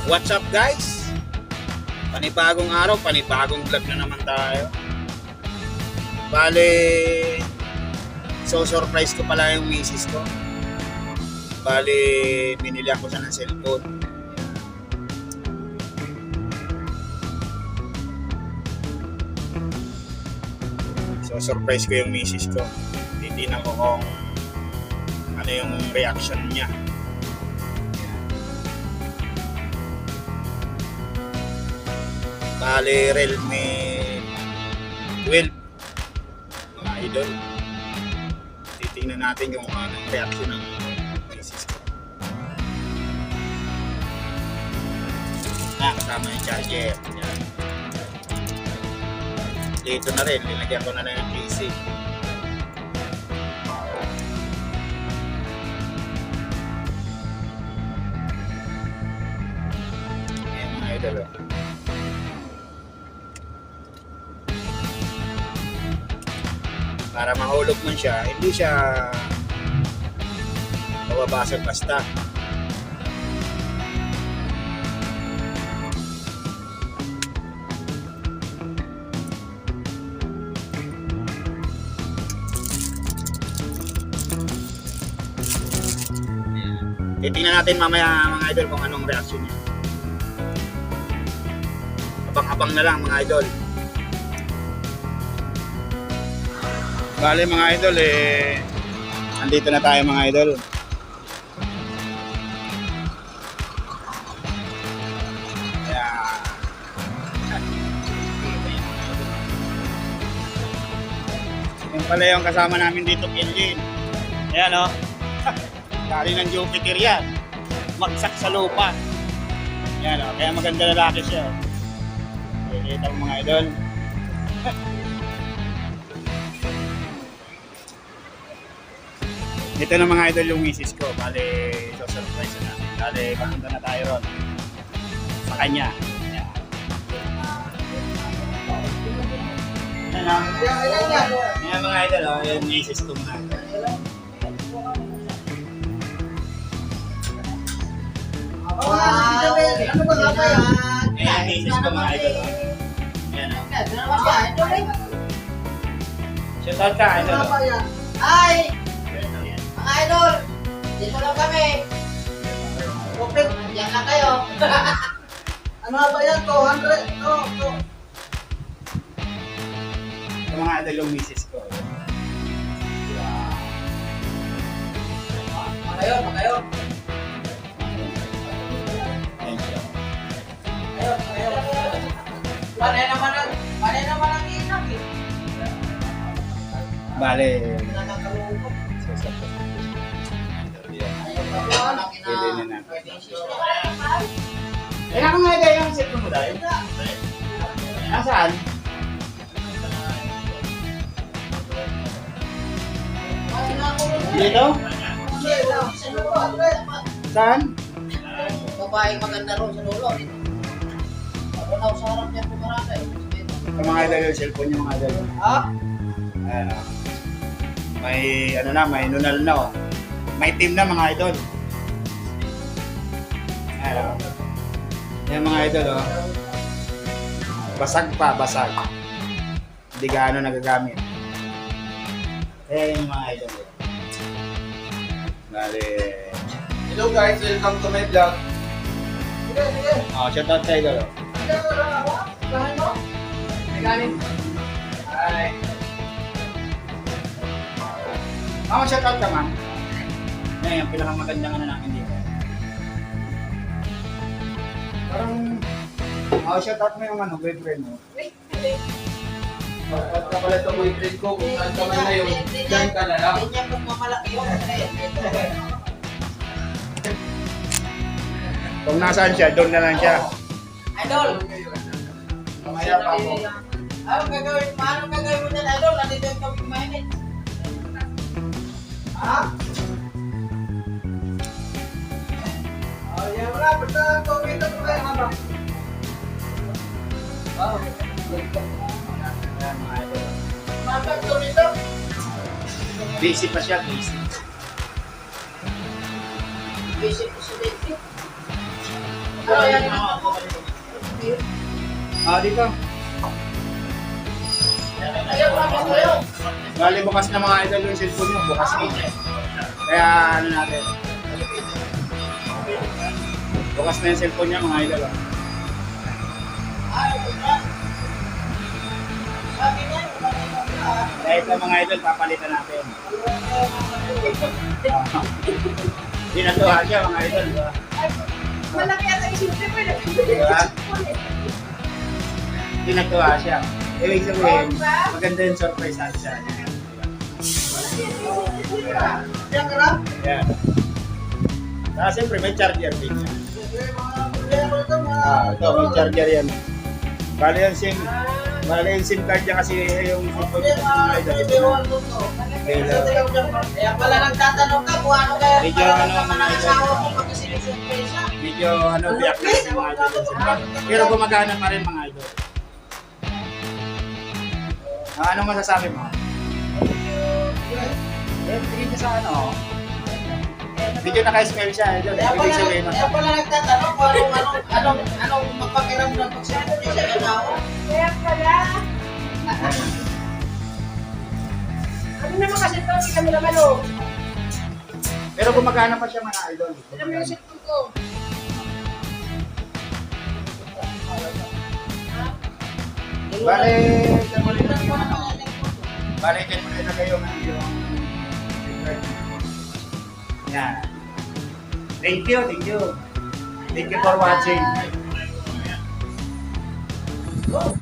What's up guys? Panibagong araw, panibagong vlog na naman tayo. Bale, so surprise ko pala yung misis ko. Bale, binili ako siya ng cellphone. So surprise ko yung misis ko. Titignan ko kung ano yung reaction niya. Bale, Realme 12 mga idol. Titingnan natin yung anong reaction ng misis ko. Kasama yung charger. Yan. Dito na rin, nilagyan ko na ng PC. Ayan mga idol. Para mahulog mo siya, hindi siya mababasag basta. Titingnan natin mamaya mga idol kung anong reaction niya. Abang-abang na lang mga idol. Bale mga idol, andito na tayo mga idol. Yung pala yung kasama namin dito, Kinjin. Ayan o. Dali ng Jupiter yan. Magsak sa lupa. Ayan o. Kaya maganda lalaki siya. Kita mo mga idol. Ito na mga idol yung misis ko. Bale, so surprise na. Bale, papunta na tayo ron. Sa kanya. Ayan. Ayan mga idol, yung misis ko mga idol. Ayan, misis ko mga idol. Ayan. Shout out ka, idol. Ay! Mga idol, dito lang kami. Okay, yan lang kayo. Ano ba yan? 200? No. Ito mga idol yung misis ko. Magayon. Magayon. Panay naman ang inak eh. Bale, pili na natin. Ako nga idol yung cellphone mo dahil. Nasaan? Dito? Saan? Babaeng maganda ro sa dulo. Ako na sa harap niya pumarada eh. Ito mga idol yung cellphone yung mga idol. Ha? Ayan o. May ano na, may nunal na o. May team na mga idol. Ayan o. Ayan mga idol o. Basag pa, basag. Hindi gaano nagagamit. Ayan yung mga idol. Bale. Hello guys, welcome to my vlog. Sige. Oh, shout out sa idol o. Gahan mo? May ganin. Hi. Oh, shout out ka man. Ayan yung pinakamagandang ano namin dito. Parang, oh, shout out mo yung ano, boyfriend mo. At ka pala itong boyfriend ko, kung saan ka man ngayon, dyan ka na lang. Hindi niya pagmamalaki yun. Kung nasaan siya, doon na lang siya. Idol! Mamaya pa ako. Anong gagawin mo dyan, Idol? Nandito yung kami mainit. Ha? Yan wala. Basta comment ako kayo nga ba? Mabag ko nito. Busy pa siya, busy. Busy po si David. Ano yan? Dito. Ayaw pa ba kayo? Bali bukas na mga idol yung cellphone nyo, bukas na. Kaya ano natin. Bukas na yung cellphone niya mga idol. Kaya ito mga idol, papalitan natin. Hindi natuwa siya mga idol. Diba? Malaki ata yung simple ko. Diba? Hindi natuwa siya. Ibig sabihin, maganda yung surprise natin sa kanya. Ayan. Saka siyempre may charger din yan. Ito, may charger yan. Bali yung SIM card niya kasi yung cellphone niya mga idol. Kaya pala nagtatanong ka kung ano kaya Medyo parang ano, naman ang mga asawa idol. mo pag sinisurpresa. Medyo biyak na yung mga idol yung SIM card. Pero gumagana pa rin mga idol. Ano masasabi mo? Tingin niya sa ano. Medyo naka-smell siya. Idol. Ibig sabihin mo. Kaya pala nagtatanong kung anong mapakiramdam pag sinisurpresa ka na ako. Kaya pala. Ano naman kasi ito, kita mo naman o. Pero gumagana pa siya mga idol. Kita mo yung cellphone ko. Bale, dyan mo rin lagay yung ano. Bale, dyan mo rin lagay yung SIM card. Yan. Thank you, thank you. Thank you for watching.